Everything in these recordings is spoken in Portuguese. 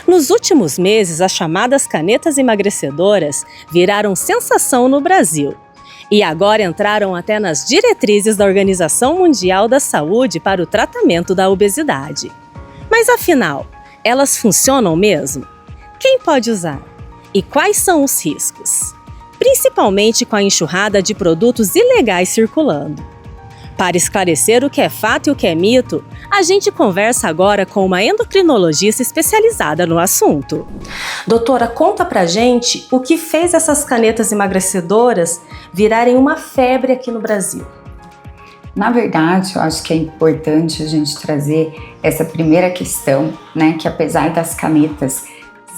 Nos últimos meses, as chamadas canetas emagrecedoras viraram sensação no Brasil e agora entraram até nas diretrizes da Organização Mundial da Saúde para o tratamento da obesidade. Mas afinal, elas funcionam mesmo? Quem pode usar? E quais são os riscos? Principalmente com a enxurrada de produtos ilegais circulando. Para esclarecer o que é fato e o que é mito, a gente conversa agora com uma endocrinologista especializada no assunto. Doutora, conta pra gente o que fez essas canetas emagrecedoras virarem uma febre aqui no Brasil. Na verdade, eu acho que é importante a gente trazer essa primeira questão, né, que apesar das canetas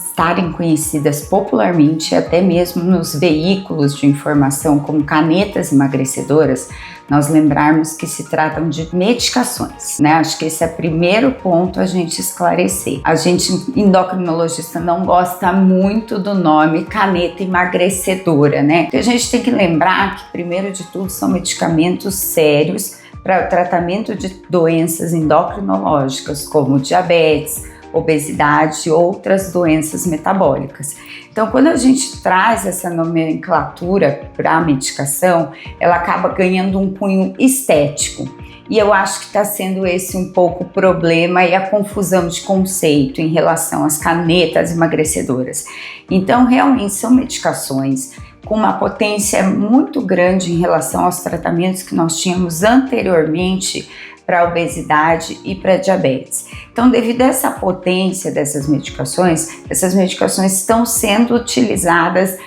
estarem conhecidas popularmente, até mesmo nos veículos de informação como canetas emagrecedoras, nós lembrarmos que se tratam de medicações, né? Acho que esse é o primeiro ponto a gente esclarecer. A gente, endocrinologista, não gosta muito do nome caneta emagrecedora, né? Porque a gente tem que lembrar que, primeiro de tudo, são medicamentos sérios para o tratamento de doenças endocrinológicas, como diabetes, obesidade e outras doenças metabólicas. Então, quando a gente traz essa nomenclatura para a medicação, ela acaba ganhando um cunho estético. E eu acho que está sendo esse um pouco o problema e a confusão de conceito em relação às canetas emagrecedoras. Então, realmente são medicações com uma potência muito grande em relação aos tratamentos que nós tínhamos anteriormente para a obesidade e para a diabetes. Então, devido a essa potência dessas medicações, essas medicações estão sendo utilizadas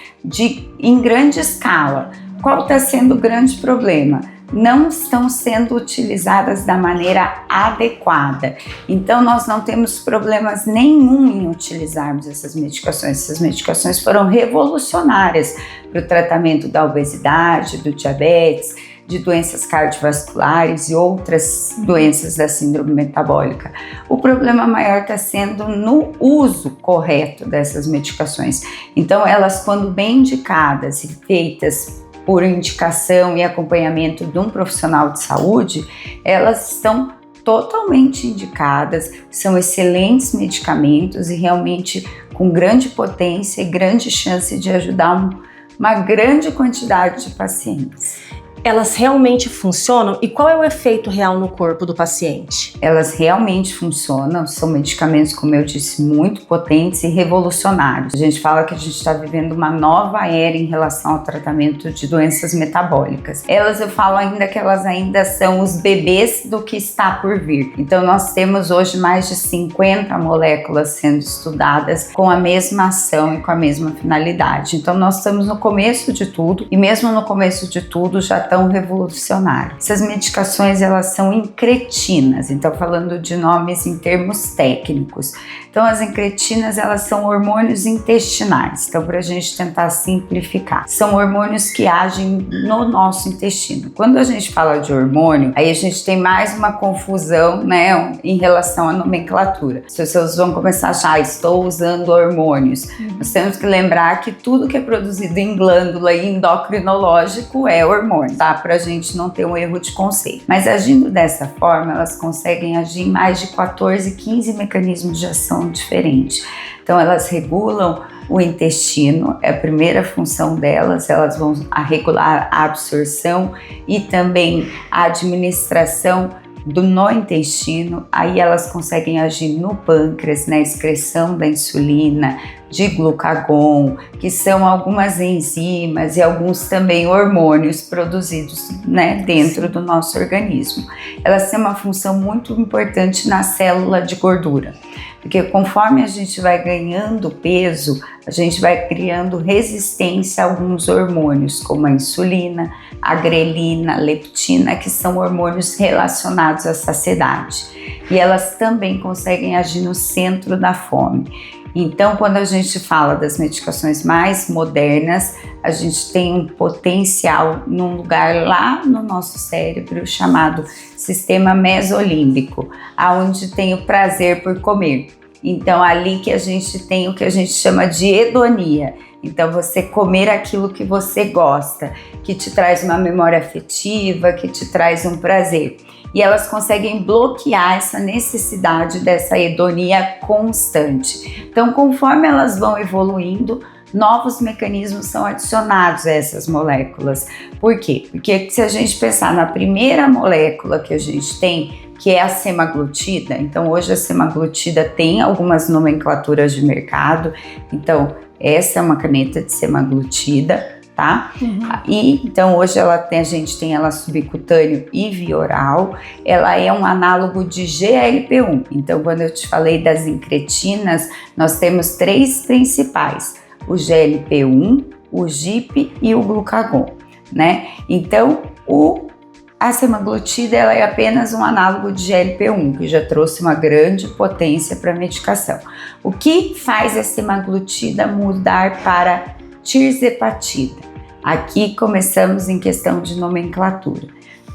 em grande escala. Qual está sendo o grande problema? Não estão sendo utilizadas da maneira adequada. Então, nós não temos problemas nenhum em utilizarmos essas medicações. Essas medicações foram revolucionárias para o tratamento da obesidade, do diabetes, de doenças cardiovasculares e outras doenças da síndrome metabólica. O problema maior está sendo no uso correto dessas medicações. Então, elas, quando bem indicadas e feitas por indicação e acompanhamento de um profissional de saúde, elas estão totalmente indicadas, são excelentes medicamentos e realmente com grande potência e grande chance de ajudar uma grande quantidade de pacientes. Elas realmente funcionam? E qual é o efeito real no corpo do paciente? Elas realmente funcionam, são medicamentos, como eu disse, muito potentes e revolucionários. A gente fala que a gente está vivendo uma nova era em relação ao tratamento de doenças metabólicas. Eu falo ainda que elas ainda são os bebês do que está por vir. Então nós temos hoje mais de 50 moléculas sendo estudadas com a mesma ação e com a mesma finalidade. Então nós estamos no começo de tudo e mesmo no começo de tudo já tão revolucionário. Essas medicações, elas são incretinas, então falando de nomes em termos técnicos. Então as incretinas, elas são hormônios intestinais, então para a gente tentar simplificar, são hormônios que agem no nosso intestino. Quando a gente fala de hormônio, aí a gente tem mais uma confusão, né, em relação à nomenclatura. As pessoas vão começar a achar, estou usando hormônios. Nós temos que lembrar que tudo que é produzido em glândula e endocrinológico é hormônio, tá? Para a gente não ter um erro de conceito. Mas agindo dessa forma, elas conseguem agir em mais de 14, 15 mecanismos de ação diferentes. Então elas regulam o intestino, é a primeira função delas, elas vão regular a absorção e também a administração no intestino. Aí elas conseguem agir no pâncreas, na excreção da insulina, de glucagon, que são algumas enzimas e alguns também hormônios produzidos, né, dentro do nosso organismo. Elas têm uma função muito importante na célula de gordura, porque conforme a gente vai ganhando peso, a gente vai criando resistência a alguns hormônios, como a insulina, a grelina, a leptina, que são hormônios relacionados à saciedade. E elas também conseguem agir no centro da fome. Então, quando a gente fala das medicações mais modernas, a gente tem um potencial num lugar lá no nosso cérebro chamado sistema mesolímbico, aonde tem o prazer por comer. Então, ali que a gente tem o que a gente chama de hedonia. Então, você comer aquilo que você gosta, que te traz uma memória afetiva, que te traz um prazer. e elas conseguem bloquear essa necessidade dessa hedonia constante. Então, conforme elas vão evoluindo, novos mecanismos são adicionados a essas moléculas. Por quê? Porque se a gente pensar na primeira molécula que a gente tem, que é a semaglutida, então hoje a semaglutida tem algumas nomenclaturas de mercado, então essa é uma caneta de semaglutida, tá? E então hoje a gente tem ela subcutâneo e via oral, ela é um análogo de GLP-1, então quando eu te falei das incretinas, nós temos 3 principais, o GLP-1, o GIP e o glucagon, né? Então, a semaglutida ela é apenas um análogo de GLP-1, que já trouxe uma grande potência para a medicação. O que faz a semaglutida mudar para tirzepatida? Aqui começamos em questão de nomenclatura.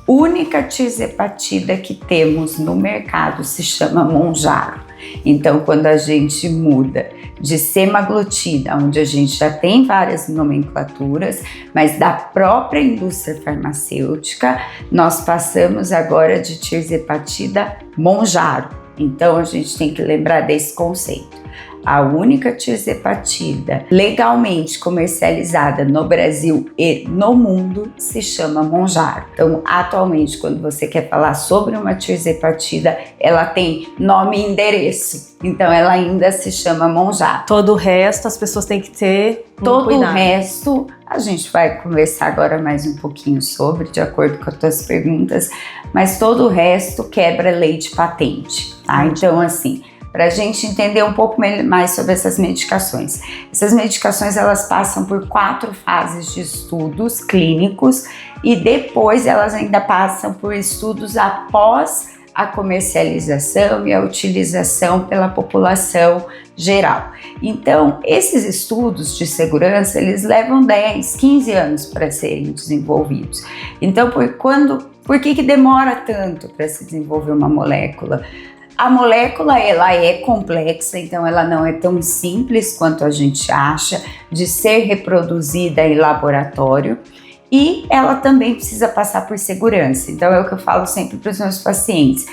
Única tirzepatida que temos no mercado se chama Mounjaro. Então, quando a gente muda de semaglutida, onde a gente já tem várias nomenclaturas, mas da própria indústria farmacêutica, nós passamos agora de tirzepatida Mounjaro. Então, a gente tem que lembrar desse conceito. A única tirzepatida legalmente comercializada no Brasil e no mundo se chama Mounjaro. Então, atualmente, quando você quer falar sobre uma tirzepatida, ela tem nome e endereço. Então, ela ainda se chama Mounjaro. Todo o resto, as pessoas têm que ter Todo cuidado. o resto, a gente vai conversar agora mais um pouquinho sobre, de acordo com as tuas perguntas, mas todo o resto quebra lei de patente, tá? Então, assim, para a gente entender um pouco mais sobre essas medicações. Essas medicações elas passam por 4 fases de estudos clínicos e depois elas ainda passam por estudos após a comercialização e a utilização pela população geral. Então, esses estudos de segurança, eles levam 10, 15 anos para serem desenvolvidos. Então, por que demora tanto para se desenvolver uma molécula? A molécula ela é complexa, então ela não é tão simples quanto a gente acha de ser reproduzida em laboratório e ela também precisa passar por segurança. Então é o que eu falo sempre para os meus pacientes.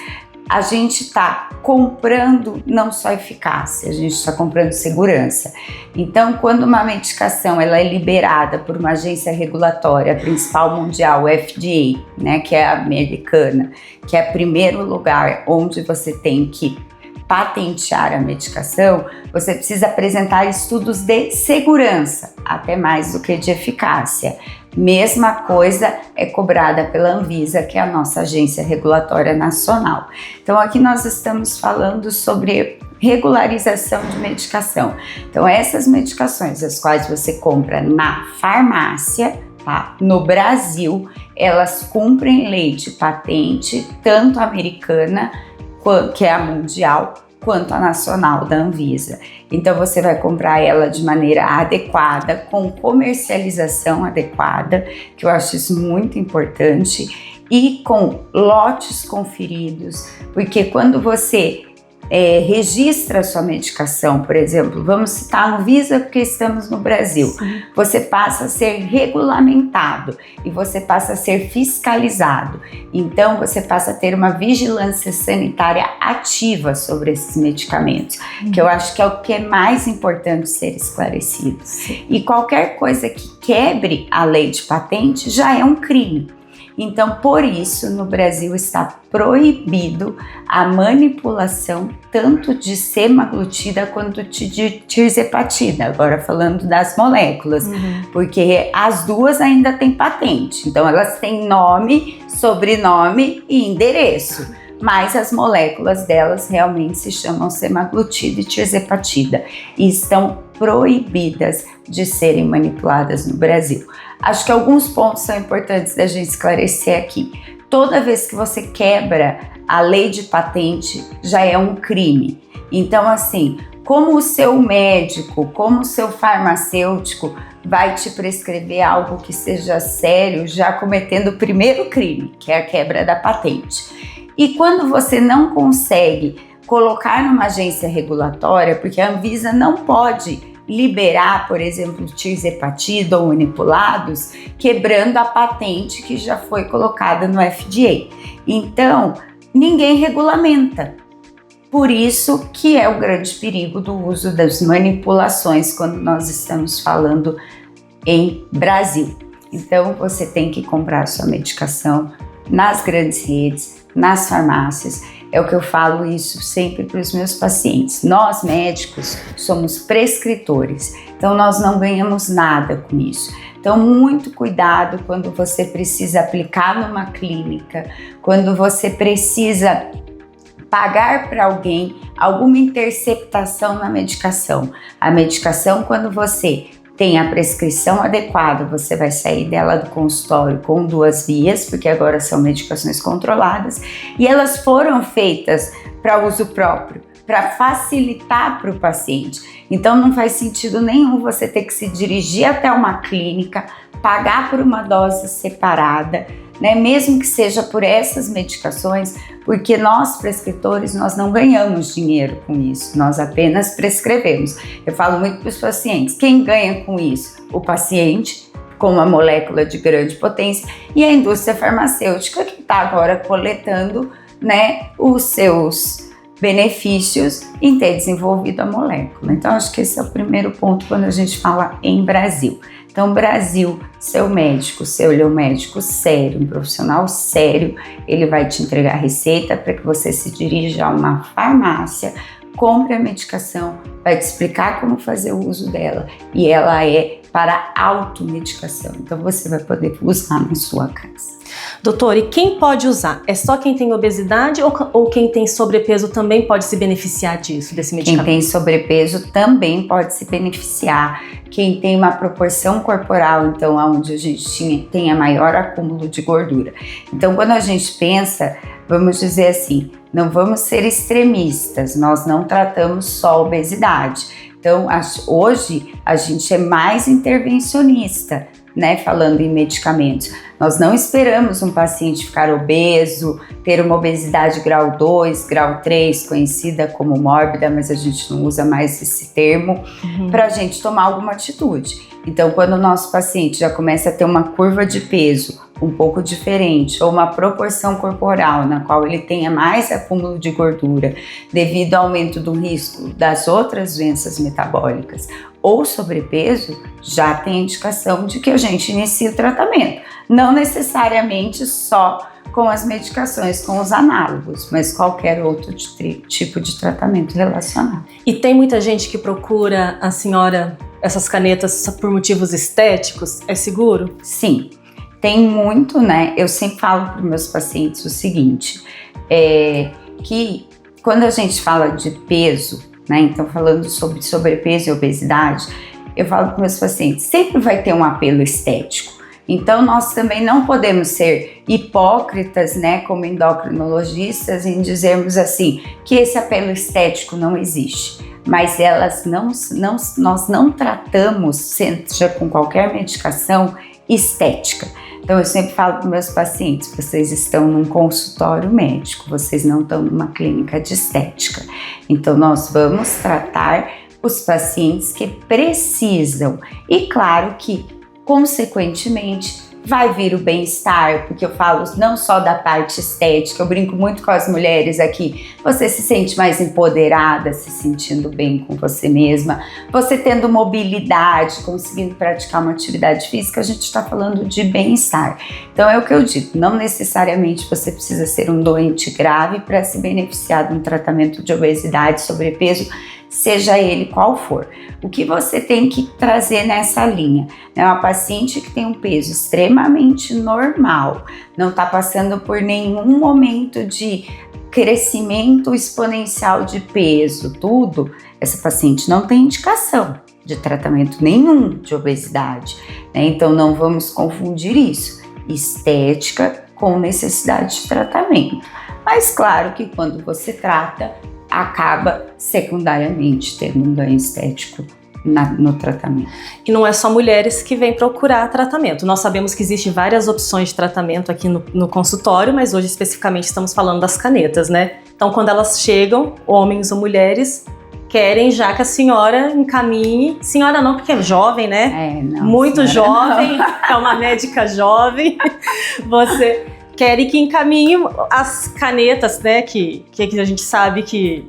A gente está comprando não só eficácia, a gente está comprando segurança. Então, quando uma medicação ela é liberada por uma agência regulatória, a principal mundial, o FDA, né, que é a americana, que é o primeiro lugar onde você tem que patentear a medicação, você precisa apresentar estudos de segurança, até mais do que de eficácia. Mesma coisa é cobrada pela Anvisa, que é a nossa agência regulatória nacional. Então aqui nós estamos falando sobre regularização de medicação. Então essas medicações, as quais você compra na farmácia, tá? No Brasil, elas cumprem lei de patente, tanto americana, que é a mundial, quanto a nacional da Anvisa. Então você vai comprar ela de maneira adequada, com comercialização adequada, que eu acho isso muito importante, e com lotes conferidos, porque quando você registra a sua medicação, por exemplo, vamos citar a Anvisa porque estamos no Brasil. Sim. Você passa a ser regulamentado e você passa a ser fiscalizado. Então você passa a ter uma vigilância sanitária ativa sobre esses medicamentos, que eu acho que é o que é mais importante ser esclarecido. Sim. E qualquer coisa que quebre a lei de patente já é um crime. Então, por isso, no Brasil está proibido a manipulação tanto de semaglutida quanto de tirzepatida, agora falando das moléculas, porque as duas ainda têm patente, então elas têm nome, sobrenome e endereço, mas as moléculas delas realmente se chamam semaglutida e tirzepatida e estão proibidas de serem manipuladas no Brasil. Acho que alguns pontos são importantes da gente esclarecer aqui. Toda vez que você quebra a lei de patente, já é um crime. Então, assim, como o seu médico, como o seu farmacêutico vai te prescrever algo que seja sério, já cometendo o primeiro crime, que é a quebra da patente. E quando você não consegue colocar numa agência regulatória, porque a Anvisa não pode liberar, por exemplo, tirzepatida ou manipulados, quebrando a patente que já foi colocada no FDA. Então, ninguém regulamenta. Por isso que é o grande perigo do uso das manipulações quando nós estamos falando em Brasil. Então, você tem que comprar sua medicação nas grandes redes, nas farmácias. É o que eu falo isso sempre para os meus pacientes. Nós, médicos, somos prescritores, então nós não ganhamos nada com isso. Então, muito cuidado quando você precisa aplicar numa clínica, quando você precisa pagar para alguém alguma interceptação na medicação. A medicação, quando você tem a prescrição adequada, você vai sair dela do consultório com 2 vias, porque agora são medicações controladas, e elas foram feitas para uso próprio, para facilitar para o paciente. Então não faz sentido nenhum você ter que se dirigir até uma clínica, pagar por uma dose separada, né? Mesmo que seja por essas medicações, porque nós prescritores, nós não ganhamos dinheiro com isso, nós apenas prescrevemos. Eu falo muito para os pacientes, quem ganha com isso? O paciente, com uma molécula de grande potência, e a indústria farmacêutica que está agora coletando, né, os seus benefícios em ter desenvolvido a molécula. Então, acho que esse é o primeiro ponto quando a gente fala em Brasil. Então, Brasil, seu médico, ele é um médico sério, um profissional sério, ele vai te entregar a receita para que você se dirija a uma farmácia, compre a medicação, vai te explicar como fazer o uso dela e ela é para automedicação, então você vai poder usar na sua casa. Doutor, e quem pode usar? É só quem tem obesidade ou quem tem sobrepeso também pode se beneficiar disso, desse medicamento? Quem tem sobrepeso também pode se beneficiar. Quem tem uma proporção corporal, então, onde a gente tenha maior acúmulo de gordura. Então, quando a gente pensa, vamos dizer assim, não vamos ser extremistas, nós não tratamos só obesidade. Então, hoje a gente é mais intervencionista, né, falando em medicamentos. Nós não esperamos um paciente ficar obeso, ter uma obesidade grau 2, grau 3, conhecida como mórbida, mas a gente não usa mais esse termo, para a gente tomar alguma atitude. Então, quando o nosso paciente já começa a ter uma curva de peso um pouco diferente, ou uma proporção corporal na qual ele tenha mais acúmulo de gordura devido ao aumento do risco das outras doenças metabólicas, ou sobrepeso, já tem indicação de que a gente inicie o tratamento. Não necessariamente só com as medicações, com os análogos, mas qualquer outro tipo de tratamento relacionado. E tem muita gente que procura a senhora essas canetas por motivos estéticos, é seguro? Sim, tem muito, né? Eu sempre falo para os meus pacientes o seguinte, que quando a gente fala de peso, né? Então, falando sobre sobrepeso e obesidade, eu falo para meus pacientes, sempre vai ter um apelo estético. Então, nós também não podemos ser hipócritas, né, como endocrinologistas, em dizermos assim, que esse apelo estético não existe. Mas nós não tratamos, seja com qualquer medicação, estética. Então, eu sempre falo para meus pacientes, vocês estão num consultório médico, vocês não estão numa clínica de estética. Então, nós vamos tratar os pacientes que precisam. E claro que, consequentemente, vai vir o bem-estar, porque eu falo não só da parte estética, eu brinco muito com as mulheres aqui, você se sente mais empoderada, se sentindo bem com você mesma, você tendo mobilidade, conseguindo praticar uma atividade física, a gente está falando de bem-estar. Então é o que eu digo, não necessariamente você precisa ser um doente grave para se beneficiar de um tratamento de obesidade, sobrepeso, seja ele qual for. O que você tem que trazer nessa linha? É uma paciente que tem um peso extremamente normal, não está passando por nenhum momento de crescimento exponencial de peso, tudo, essa paciente não tem indicação de tratamento nenhum de obesidade, né? Então não vamos confundir isso, estética com necessidade de tratamento. Mas claro que quando você trata, acaba secundariamente tendo um ganho estético no tratamento. E não é só mulheres que vêm procurar tratamento. Nós sabemos que existem várias opções de tratamento aqui no consultório, mas hoje especificamente estamos falando das canetas, né? Então, quando elas chegam, homens ou mulheres, querem já que a senhora encaminhe, senhora não, porque é jovem, né? Não, muito jovem, é uma médica jovem, você quer que encaminhe as canetas, né, que a gente sabe que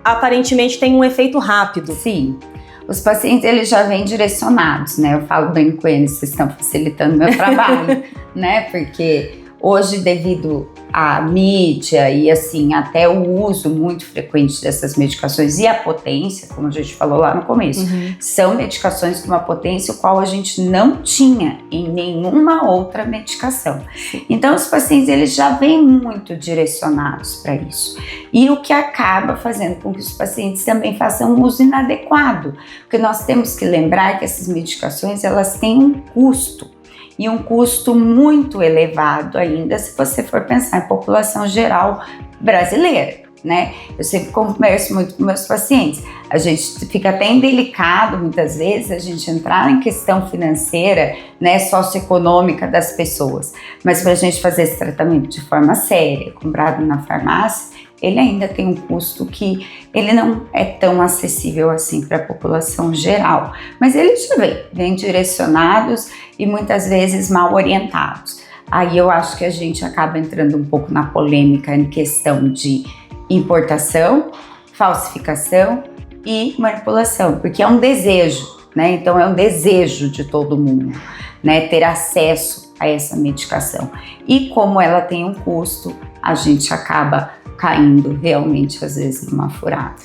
aparentemente tem um efeito rápido. Sim, os pacientes eles já vêm direcionados, né? Eu falo bem com eles, vocês estão facilitando meu trabalho, né? Porque hoje, devido à mídia e assim, até o uso muito frequente dessas medicações e a potência, como a gente falou lá no começo, são medicações com uma potência o qual a gente não tinha em nenhuma outra medicação. Então, os pacientes eles já vêm muito direcionados para isso. E o que acaba fazendo com que os pacientes também façam um uso inadequado, porque nós temos que lembrar que essas medicações elas têm um custo. E um custo muito elevado ainda se você for pensar em população geral brasileira, né? Eu sempre converso muito com meus pacientes. A gente fica até indelicado, muitas vezes, a gente entrar em questão financeira, né, socioeconômica das pessoas. Mas para a gente fazer esse tratamento de forma séria, comprado na farmácia, ele ainda tem um custo que ele não é tão acessível assim para a população geral. Mas eles já vêm direcionados e muitas vezes mal orientados. Aí eu acho que a gente acaba entrando um pouco na polêmica em questão de importação, falsificação e manipulação, porque é um desejo, né? Então é um desejo de todo mundo, né, ter acesso a essa medicação. E como ela tem um custo, a gente acaba caindo realmente às vezes numa furada.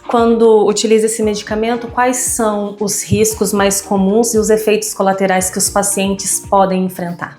Quando utiliza esse medicamento, quais são os riscos mais comuns e os efeitos colaterais que os pacientes podem enfrentar?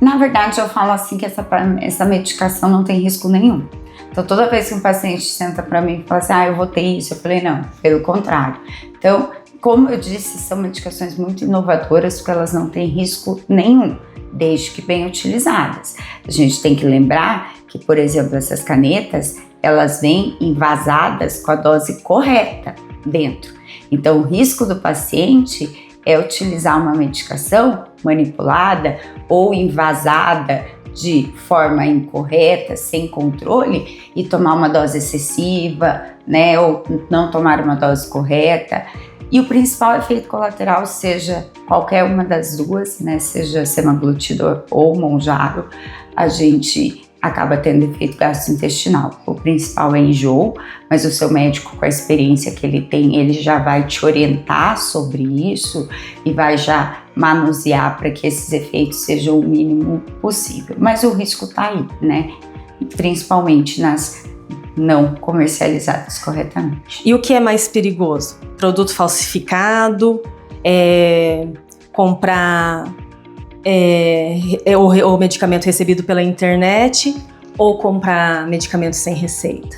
Na verdade, eu falo assim que essa medicação não tem risco nenhum. Então, toda vez que um paciente senta para mim e fala assim, eu vou ter isso, eu falei, não, pelo contrário. Então, como eu disse, são medicações muito inovadoras porque elas não têm risco nenhum, desde que bem utilizadas. A gente tem que lembrar que, por exemplo, essas canetas, elas vêm envasadas com a dose correta dentro. Então, o risco do paciente é utilizar uma medicação manipulada ou envasada de forma incorreta, sem controle, e tomar uma dose excessiva, né, ou não tomar uma dose correta. E o principal efeito colateral, seja qualquer uma das duas, né, seja semaglutida ou Mounjaro, a gente acaba tendo efeito gastrointestinal. O principal é enjoo, mas o seu médico, com a experiência que ele tem, ele já vai te orientar sobre isso e vai já manusear para que esses efeitos sejam o mínimo possível. Mas o risco está aí, né? Principalmente nas não comercializadas corretamente. E o que é mais perigoso? Produto falsificado, comprar o medicamento recebido pela internet ou comprar medicamento sem receita?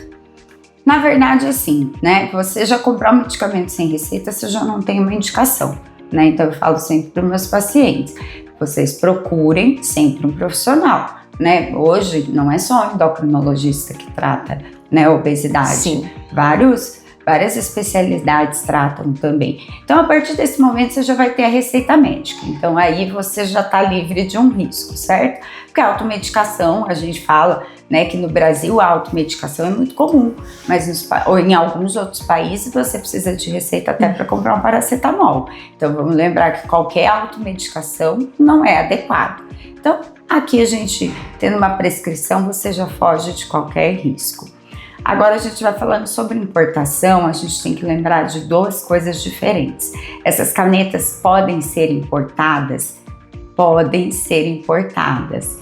Na verdade, assim, né? Você já comprar um medicamento sem receita, você já não tem uma indicação, né? Então eu falo sempre para os meus pacientes, vocês procurem sempre um profissional, né? Hoje não é só o endocrinologista que trata, né, obesidade. Sim. Várias especialidades tratam também. Então, a partir desse momento, você já vai ter a receita médica. Então, aí você já está livre de um risco, certo? Porque a automedicação, a gente fala, né, que no Brasil a automedicação é muito comum, mas em alguns outros países você precisa de receita até para comprar um paracetamol. Então, vamos lembrar que qualquer automedicação não é adequado. Então, aqui a gente, tendo uma prescrição, você já foge de qualquer risco. Agora a gente vai falando sobre importação, a gente tem que lembrar de duas coisas diferentes. Essas canetas podem ser importadas? Podem ser importadas,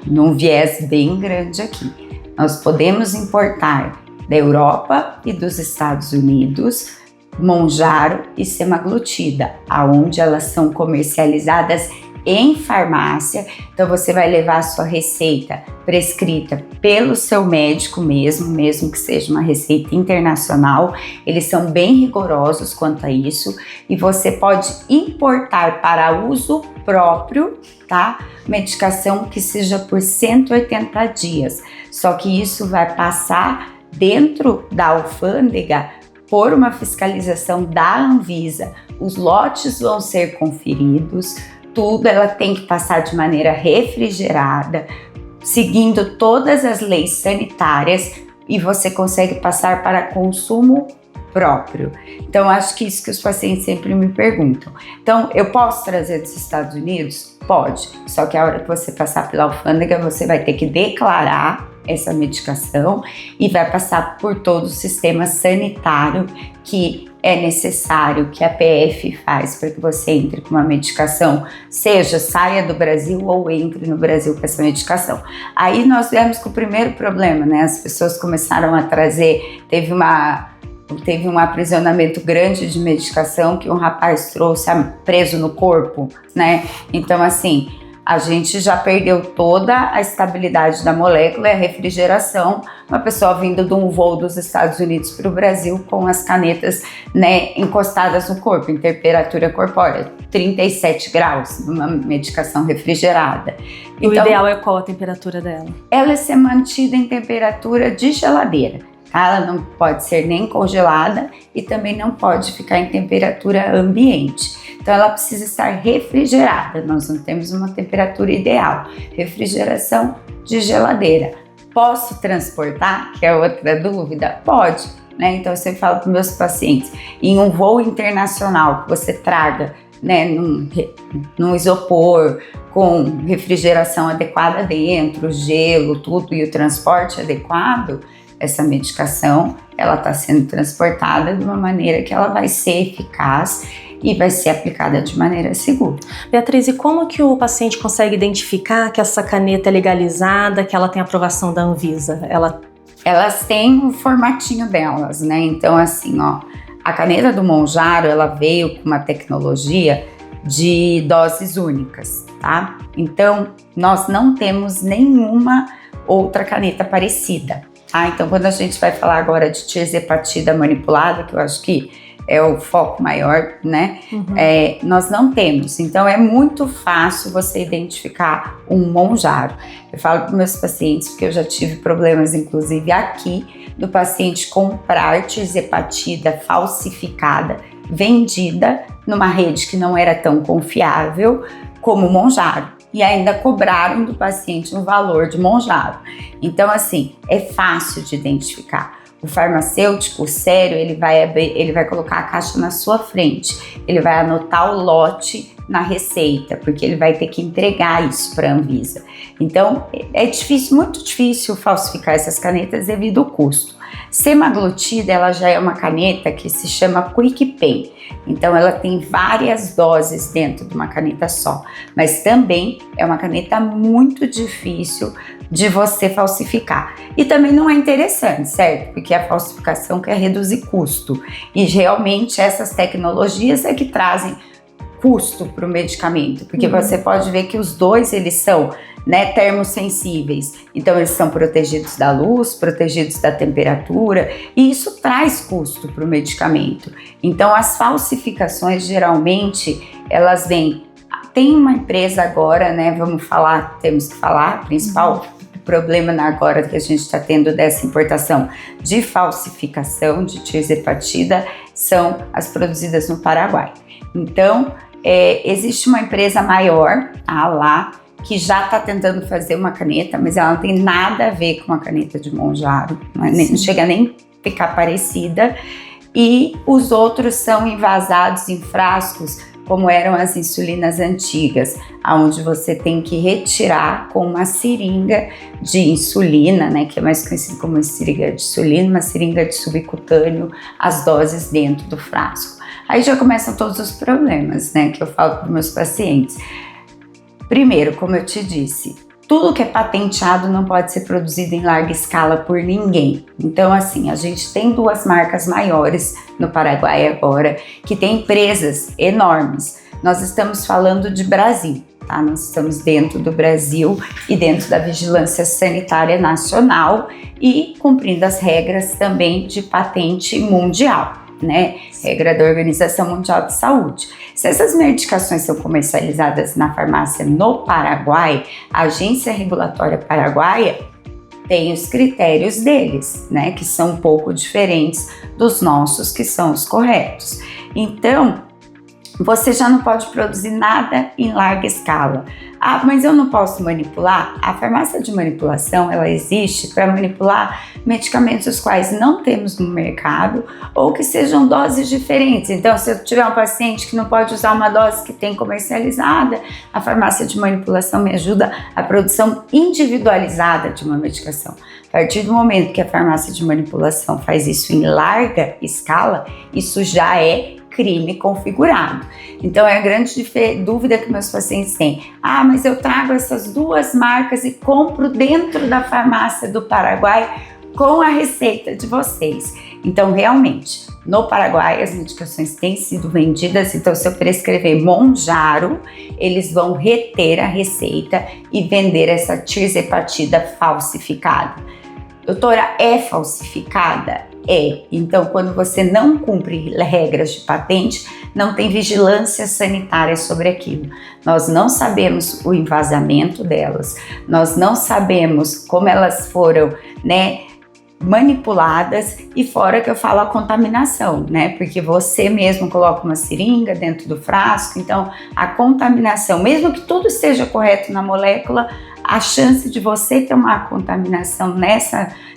num viés bem grande aqui. Nós podemos importar da Europa e dos Estados Unidos Mounjaro e semaglutida, aonde elas são comercializadas em farmácia. Então você vai levar a sua receita prescrita pelo seu médico mesmo que seja uma receita internacional. Eles são bem rigorosos quanto a isso e você pode importar para uso próprio, tá? Medicação que seja por 180 dias. Só que isso vai passar dentro da alfândega por uma fiscalização da Anvisa. Os lotes vão ser conferidos, tudo ela tem que passar de maneira refrigerada, seguindo todas as leis sanitárias, e você consegue passar para consumo próprio. Então, acho que isso que os pacientes sempre me perguntam. Então, eu posso trazer dos Estados Unidos? Pode, só que a hora que você passar pela alfândega, você vai ter que declarar essa medicação e vai passar por todo o sistema sanitário que é necessário, que a PF faz para que você entre com uma medicação, seja saia do Brasil ou entre no Brasil com essa medicação. Aí nós viemos com o primeiro problema, né? As pessoas começaram a trazer, teve um aprisionamento grande de medicação que um rapaz trouxe preso no corpo, né? Então, assim, a gente já perdeu toda a estabilidade da molécula e a refrigeração. Uma pessoa vindo de um voo dos Estados Unidos para o Brasil com as canetas, né, encostadas no corpo, em temperatura corpórea, 37 graus, numa medicação refrigerada. E então, o ideal é qual a temperatura dela? Ela é ser mantida em temperatura de geladeira. Ela não pode ser nem congelada e também não pode ficar em temperatura ambiente. Então ela precisa estar refrigerada, nós não temos uma temperatura ideal. Refrigeração de geladeira. Posso transportar? Que é outra dúvida? Pode, né? Então eu sempre falo para meus pacientes, em um voo internacional que você traga, né, num isopor, com refrigeração adequada dentro, gelo, tudo e o transporte adequado, essa medicação ela está sendo transportada de uma maneira que ela vai ser eficaz e vai ser aplicada de maneira segura. Beatriz, e como que o paciente consegue identificar que essa caneta é legalizada, que ela tem aprovação da Anvisa? Elas têm o formatinho delas, né? Então, assim, ó, a caneta do Mounjaro, ela veio com uma tecnologia de doses únicas, tá? Então, nós não temos nenhuma outra caneta parecida. Então, quando a gente vai falar agora de tirzepatida manipulada, que eu acho que é o foco maior, né? Nós não temos. Então, é muito fácil você identificar um Mounjaro. Eu falo para meus pacientes, porque eu já tive problemas, inclusive aqui, do paciente comprar tirzepatida falsificada, vendida numa rede que não era tão confiável como o Mounjaro. E ainda cobraram do paciente um valor de Mounjaro. Então, assim, é fácil de identificar. O farmacêutico, sério, ele vai colocar a caixa na sua frente. Ele vai anotar o lote na receita, porque ele vai ter que entregar isso para a Anvisa. Então, é difícil, muito difícil falsificar essas canetas devido ao custo. Semaglutida, ela já é uma caneta que se chama Quick Pen. Então, ela tem várias doses dentro de uma caneta só. Mas também é uma caneta muito difícil de você falsificar. E também não é interessante, certo? Porque a falsificação quer reduzir custo. E realmente essas tecnologias é que trazem custo para o medicamento. Porque você pode ver que os dois, eles são, né, termosensíveis. Então, eles são protegidos da luz, protegidos da temperatura, e isso traz custo para o medicamento. Então, as falsificações, geralmente, elas vêm... Tem uma empresa agora, né, temos que falar, principal problema agora que a gente está tendo dessa importação de falsificação de tirzepatida são as produzidas no Paraguai. Então, existe uma empresa maior, a lá, que já está tentando fazer uma caneta, mas ela não tem nada a ver com a caneta de Mounjaro, não chega nem a ficar parecida, e os outros são envasados em frascos, como eram as insulinas antigas, onde você tem que retirar com uma seringa de insulina, né, que é mais conhecido como uma seringa de insulina, uma seringa de subcutâneo, as doses dentro do frasco. Aí já começam todos os problemas, né, que eu falo para os meus pacientes. Primeiro, como eu te disse, tudo que é patenteado não pode ser produzido em larga escala por ninguém. Então, assim, a gente tem duas marcas maiores no Paraguai agora, que tem empresas enormes. Nós estamos falando de Brasil, tá? Nós estamos dentro do Brasil e dentro da Vigilância Sanitária Nacional e cumprindo as regras também de patente mundial, né? Regra da Organização Mundial de Saúde. Se essas medicações são comercializadas na farmácia no Paraguai, a Agência Regulatória Paraguaia tem os critérios deles, né? Que são um pouco diferentes dos nossos, que são os corretos. Então, você já não pode produzir nada em larga escala. Ah, mas eu não posso manipular? A farmácia de manipulação, ela existe para manipular medicamentos os quais não temos no mercado ou que sejam doses diferentes. Então, se eu tiver um paciente que não pode usar uma dose que tem comercializada, a farmácia de manipulação me ajuda à produção individualizada de uma medicação. A partir do momento que a farmácia de manipulação faz isso em larga escala, isso já é crime configurado. Então é a grande dúvida que meus pacientes têm. Ah, mas eu trago essas duas marcas e compro dentro da farmácia do Paraguai com a receita de vocês. Então realmente, no Paraguai as medicações têm sido vendidas, então se eu prescrever Mounjaro, eles vão reter a receita e vender essa tirzepatida falsificada. Doutora, é falsificada? É. Então, quando você não cumpre regras de patente, não tem vigilância sanitária sobre aquilo. Nós não sabemos o envasamento delas, nós não sabemos como elas foram, manipuladas, e fora que eu falo a contaminação, porque você mesmo coloca uma seringa dentro do frasco, então a contaminação, mesmo que tudo esteja correto na molécula, a chance de você ter uma contaminação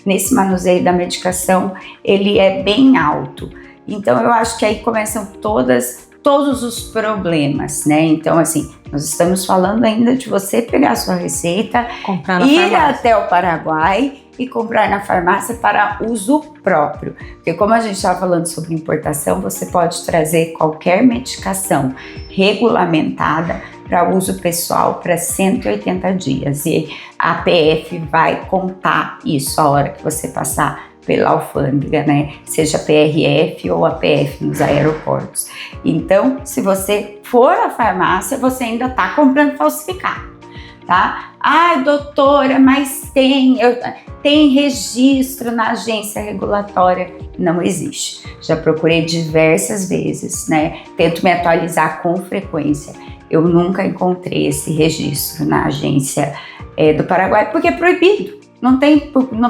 nesse manuseio da medicação, ele é bem alto. Então eu acho que aí começam todos os problemas, Então assim, nós estamos falando ainda de você pegar a sua receita, ir até o Paraguai e comprar na farmácia para uso próprio. Porque como a gente estava falando sobre importação, você pode trazer qualquer medicação regulamentada para uso pessoal para 180 dias. E a APF vai contar isso a hora que você passar pela alfândega, Seja PRF ou APF nos aeroportos. Então, se você for à farmácia, você ainda está comprando falsificado, tá? Ai, doutora, mas tem registro na agência regulatória. Não existe. Já procurei diversas vezes, Tento me atualizar com frequência. Eu nunca encontrei esse registro na agência do Paraguai, porque é proibido.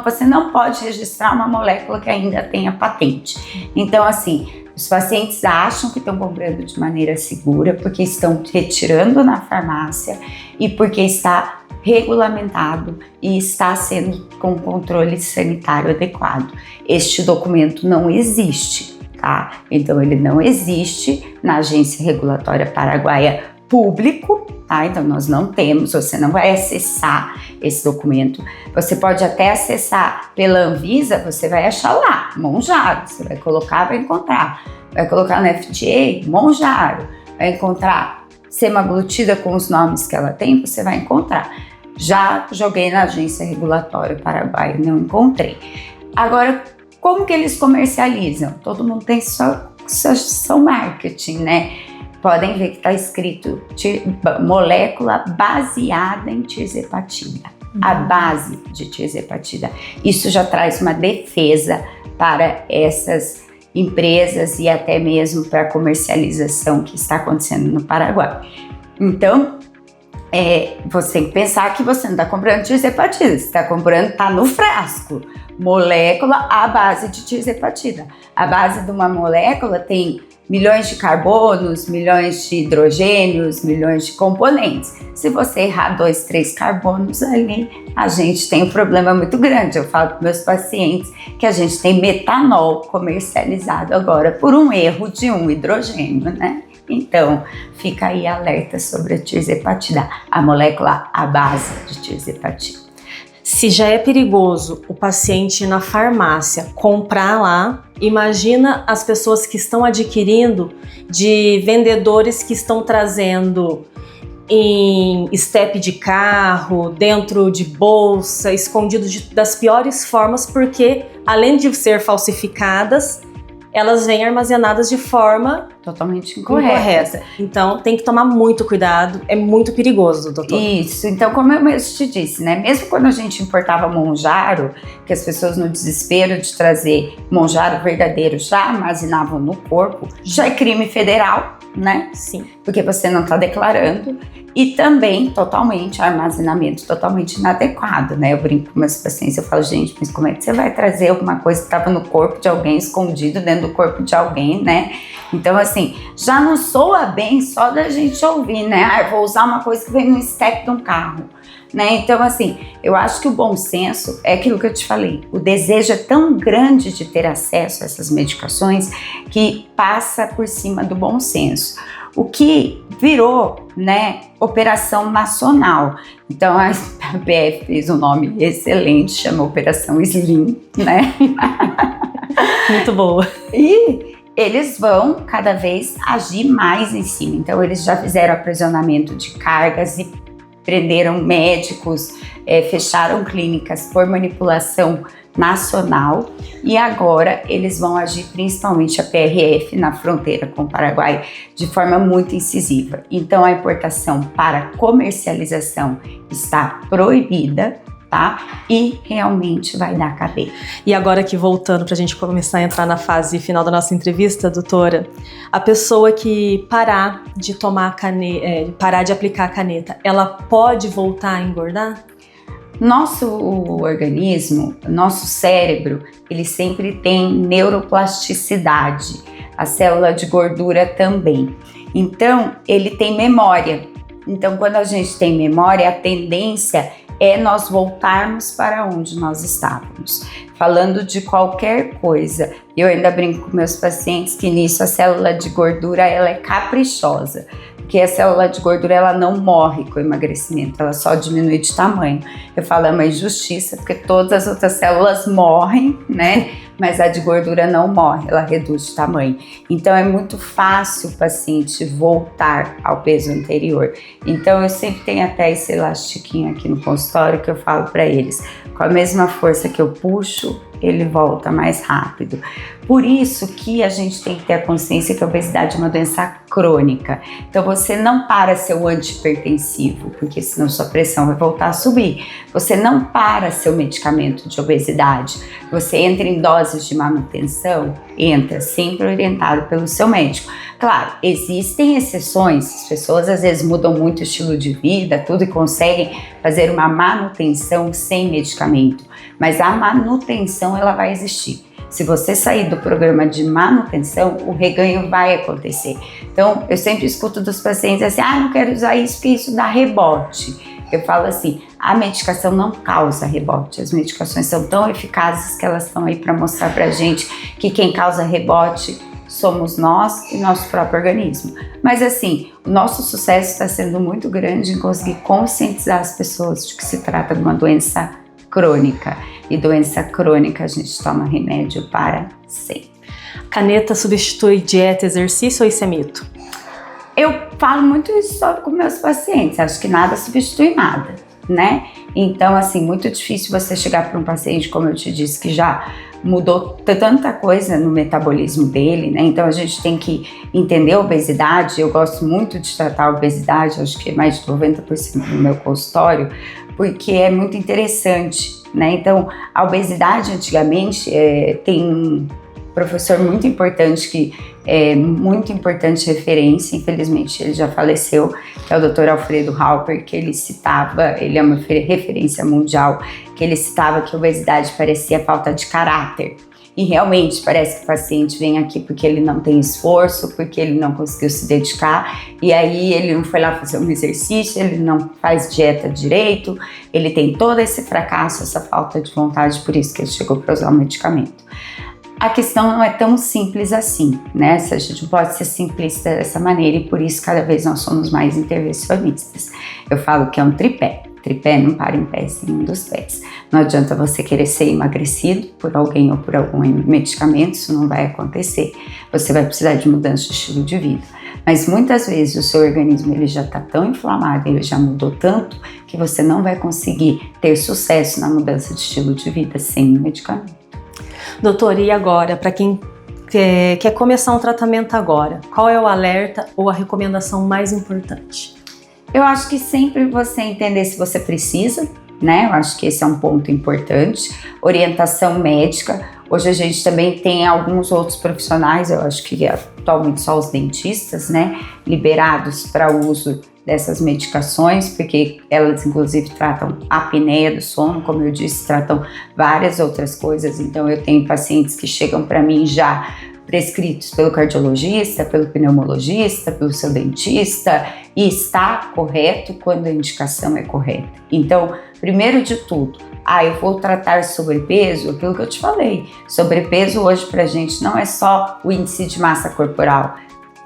Você não pode registrar uma molécula que ainda tenha patente. Então, assim, os pacientes acham que estão comprando de maneira segura porque estão retirando na farmácia e porque está regulamentado e está sendo com controle sanitário adequado. Este documento não existe, tá? Então, ele não existe na Agência Regulatória Paraguaia Público, tá? Então nós não temos, você não vai acessar esse documento. Você pode até acessar pela Anvisa, você vai achar lá, Mounjaro, você vai colocar, vai encontrar. Vai colocar no FDA, Mounjaro, vai encontrar semaglutida com os nomes que ela tem, você vai encontrar. Já joguei na Agência Regulatória Paraguaia, não encontrei. Agora, como que eles comercializam? Todo mundo tem seu marketing, Podem ver que está escrito molécula baseada em tirzepatida, a base de tirzepatida. Isso já traz uma defesa para essas empresas e até mesmo para a comercialização que está acontecendo no Paraguai. Então, você tem que pensar que você não está comprando tirzepatida, você está comprando, está no frasco. Molécula à base de tirzepatida. A base de uma molécula tem milhões de carbonos, milhões de hidrogênios, milhões de componentes. Se você errar 2, 3 carbonos ali, a gente tem um problema muito grande. Eu falo para meus pacientes que a gente tem metanol comercializado agora por um erro de um hidrogênio, Então, fica aí alerta sobre a tirzepatida, a molécula à base de tirzepatida. Se já é perigoso o paciente ir na farmácia comprar lá, imagina as pessoas que estão adquirindo de vendedores que estão trazendo em estepe de carro, dentro de bolsa, escondido das piores formas, porque além de ser falsificadas, elas vêm armazenadas de forma totalmente incorreta. Então tem que tomar muito cuidado, é muito perigoso, doutor. Isso, então como eu mesmo te disse, mesmo quando a gente importava Mounjaro, que as pessoas no desespero de trazer Mounjaro verdadeiro já armazenavam no corpo, já é crime federal, Sim. Porque você não está declarando. E também armazenamento totalmente inadequado, Eu brinco com meus pacientes, eu falo, gente, mas como é que você vai trazer alguma coisa que estava no corpo de alguém, escondido dentro do corpo de alguém, Então, assim, assim, já não soa bem só da gente ouvir, né? Ah, eu vou usar uma coisa que vem no step de um carro, né? Então, assim, eu acho que o bom senso é aquilo que eu te falei. O desejo é tão grande de ter acesso a essas medicações que passa por cima do bom senso. O que virou, né, operação nacional. Então, a PF fez um nome excelente, chama Operação Slim, né? Muito boa. E eles vão cada vez agir mais em cima. Então, eles já fizeram aprisionamento de cargas e prenderam médicos, fecharam clínicas por manipulação nacional, e agora eles vão agir principalmente a PRF na fronteira com o Paraguai de forma muito incisiva. Então a importação para comercialização está proibida, tá? E realmente vai dar cadeia. E agora aqui voltando para a gente começar a entrar na fase final da nossa entrevista, doutora, a pessoa que parar de tomar parar de aplicar a caneta, ela pode voltar a engordar? Nosso organismo, nosso cérebro, ele sempre tem neuroplasticidade, a célula de gordura também. Então, ele tem memória. Então, quando a gente tem memória, a tendência é nós voltarmos para onde nós estávamos. Falando de qualquer coisa, eu ainda brinco com meus pacientes que nisso a célula de gordura ela é caprichosa. Porque a célula de gordura ela não morre com o emagrecimento, ela só diminui de tamanho. Eu falo, é uma injustiça, porque todas as outras células morrem, né? Mas a de gordura não morre, ela reduz de tamanho. Então é muito fácil o paciente voltar ao peso anterior. Então eu sempre tenho até esse elastiquinho aqui no consultório que eu falo para eles, com a mesma força que eu puxo, ele volta mais rápido. Por isso que a gente tem que ter a consciência que a obesidade é uma doença crônica. Então você não para seu antihipertensivo, porque senão sua pressão vai voltar a subir. Você não para seu medicamento de obesidade. Você entra em doses de manutenção, entra sempre orientado pelo seu médico. Claro, existem exceções, as pessoas às vezes mudam muito o estilo de vida, tudo, e conseguem fazer uma manutenção sem medicamento, mas a manutenção ela vai existir. Se você sair do programa de manutenção, o reganho vai acontecer. Então, eu sempre escuto dos pacientes assim, não quero usar isso porque isso dá rebote. Eu falo assim, a medicação não causa rebote, as medicações são tão eficazes que elas estão aí para mostrar pra gente que quem causa rebote somos nós e nosso próprio organismo. Mas assim, o nosso sucesso está sendo muito grande em conseguir conscientizar as pessoas de que se trata de uma doença crônica. E doença crônica a gente toma remédio para sempre. Caneta substitui dieta, exercício ou isso é mito? Eu falo muito isso só com meus pacientes, acho que nada substitui nada, né? Então, assim, muito difícil você chegar para um paciente, como eu te disse, que já mudou tanta coisa no metabolismo dele, né? Então a gente tem que entender a obesidade. Eu gosto muito de tratar a obesidade, acho que é mais de 90% no meu consultório, porque é muito interessante, né? Então a obesidade antigamente tem um professor muito importante que é muito importante referência, infelizmente ele já faleceu, que é o Dr. Alfredo Halper, que ele citava, ele é uma referência mundial, que ele citava que a obesidade parecia falta de caráter. E realmente parece que o paciente vem aqui porque ele não tem esforço, porque ele não conseguiu se dedicar, e aí ele não foi lá fazer um exercício, ele não faz dieta direito, ele tem todo esse fracasso, essa falta de vontade, por isso que ele chegou para usar o medicamento. A questão não é tão simples assim, né? A gente pode ser simplista dessa maneira e por isso cada vez nós somos mais intervencionistas. Eu falo que é um tripé. Tripé não para em pé sem um dos pés. Não adianta você querer ser emagrecido por alguém ou por algum medicamento, isso não vai acontecer. Você vai precisar de mudança de estilo de vida. Mas muitas vezes o seu organismo ele já está tão inflamado, ele já mudou tanto, que você não vai conseguir ter sucesso na mudança de estilo de vida sem medicamento. Doutor, e agora, para quem quer começar um tratamento agora, qual é o alerta ou a recomendação mais importante? Eu acho que sempre você entender se você precisa, né? Eu acho que esse é um ponto importante. Orientação médica. Hoje a gente também tem alguns outros profissionais, eu acho que atualmente só os dentistas, né? Liberados para o uso dessas medicações, porque elas inclusive tratam a apneia do sono, como eu disse, tratam várias outras coisas. Então eu tenho pacientes que chegam para mim já prescritos pelo cardiologista, pelo pneumologista, pelo seu dentista, e está correto quando a indicação é correta. Então, primeiro de tudo, eu vou tratar sobrepeso, aquilo que eu te falei. Sobrepeso hoje pra gente não é só o índice de massa corporal,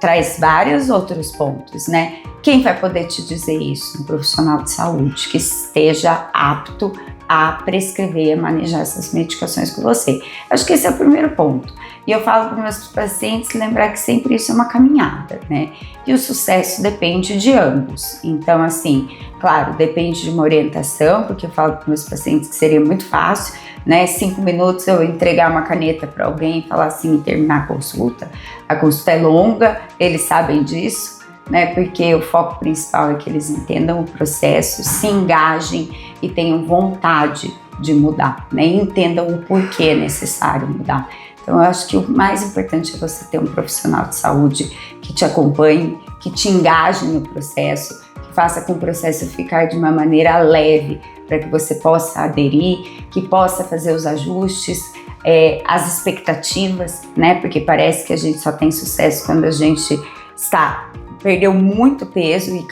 traz vários outros pontos, né? Quem vai poder te dizer isso? Um profissional de saúde que esteja apto a prescrever e manejar essas medicações com você. Acho que esse é o primeiro ponto. E eu falo para meus pacientes lembrar que sempre isso é uma caminhada, né? E o sucesso depende de ambos. Então, assim, claro, depende de uma orientação, porque eu falo para meus pacientes que seria muito fácil, né? 5 minutos eu entregar uma caneta para alguém e falar assim e terminar a consulta. A consulta é longa, eles sabem disso, né? Porque o foco principal é que eles entendam o processo, se engajem e tenham vontade de mudar, né? E entendam o porquê é necessário mudar. Então, eu acho que o mais importante é você ter um profissional de saúde que te acompanhe, que te engaje no processo, que faça com o processo ficar de uma maneira leve, para que você possa aderir, que possa fazer os ajustes, as expectativas, né? Porque parece que a gente só tem sucesso quando a gente perdeu muito peso e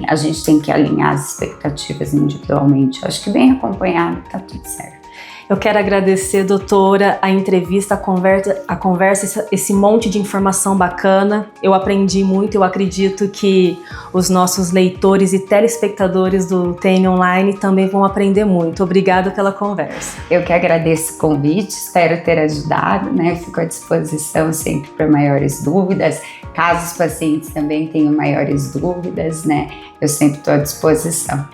a gente tem que alinhar as expectativas individualmente. Eu acho que bem acompanhado tá tudo certo. Eu quero agradecer, doutora, a entrevista, a conversa, esse monte de informação bacana. Eu aprendi muito, eu acredito que os nossos leitores e telespectadores do TN Online também vão aprender muito. Obrigada pela conversa. Eu que agradeço o convite, espero ter ajudado, né? Fico à disposição sempre para maiores dúvidas. Caso os pacientes também tenham maiores dúvidas, né? Eu sempre estou à disposição.